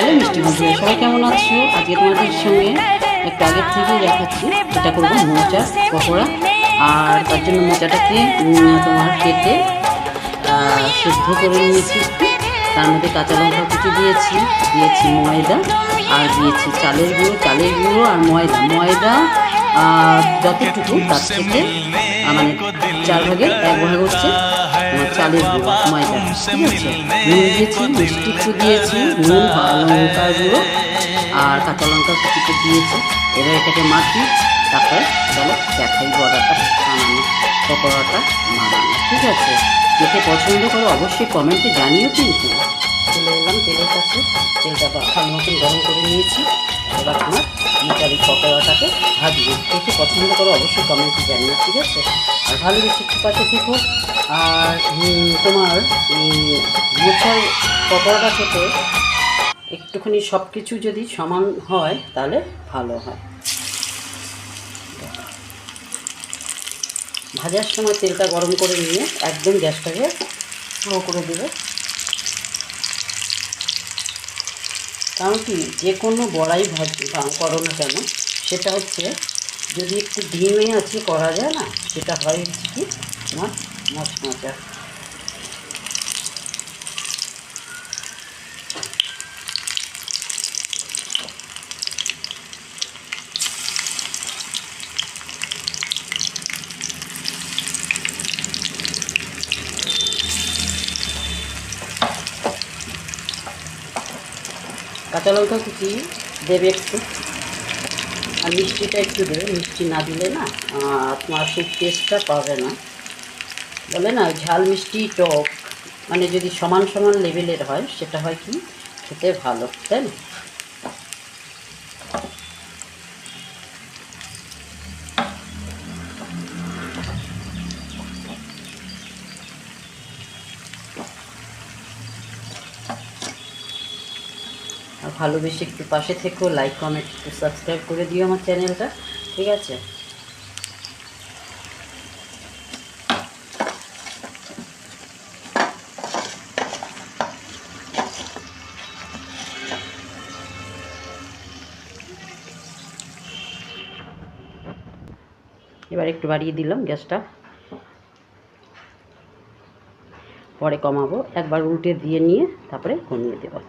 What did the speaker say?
Hello মিষ্টি বন্ধুরা, সবাই কেমন আছো? আজকে তোমাদের সঙ্গে একটু আগের থেকেই দেখাচ্ছি এটা করবো মোচার পকোড়া। আর তার জন্য মোচাটাকে তোমার কেটে সিদ্ধ করে নিয়েছি একটু। তার মধ্যে কাঁচা লঙ্কা কুচি দিয়েছি ময়দা, আর দিয়েছি চালের গুঁড়ো আর ময়দা যতটুকু তার থেকে মানে 4 ভাগের 1 ভাগ হচ্ছে চালের গুঁড়ো ময়দা, ঠিক আছে। নুন দিয়েছি, মিষ্টি একটু দিয়েছি, নুন লঙ্কার গুঁড়ো আর কাঁচা লঙ্কা কুচিতে দিয়েছি। এবার এটাকে মাখি, তারপরে চলো দেখাই পকোড়াটা বানানো, ঠিক আছে। যেতে পছন্দ করো অবশ্যই কমেন্টে জানিও কিন্তু। চলে এলাম তেলের কাছে, তেলটা ভালো মতন গরম করে নিয়েছি। এবার তোমার মোচার এই পকোড়াটাকে ভাজবো। দেখে পছন্দ করো অবশ্যই কমেন্টে জানিও, ঠিক আছে। আর ভালোবেসে একটু পাশে থেকো। আর তোমার মোচার পকোড়াটা খেতে একটুখানি সব কিছু যদি সমান হয় তাহলে ভালো হয়। ভাজার সময় তেলটা গরম করে নিয়ে একদম গ্যাসটাকে স্লো করে দেবে। কারণ কি, যে কোনো বড়াই করো না কেন, সেটা হচ্ছে যদি একটু ডিমে আছে করা যায় না, সেটা হয় হচ্ছে কি তোমার মচমচা। কাঁচা লঙ্কা কুচি দেবে একটু, আর মিষ্টিটা একটু দেবে। মিষ্টি না দিলে না তোমার সেই টেস্টটা পাবে না। বলে না ঝাল মিষ্টি টক, মানে যদি সমান সমান লেভেলের হয় সেটা হয় কি খেতে ভালো, তাই না? আর ভালোবেসে একটু পাশে থেকো, লাইক কমেন্ট একটু সাবস্ক্রাইব করে দিও আমার চ্যানেলটা, ঠিক আছে। এবার একটু বাড়িয়ে দিলাম গ্যাসটা, পরে কমাবো। একবার উল্টে দিয়ে নিয়ে তারপরে কমিয়ে দেবো।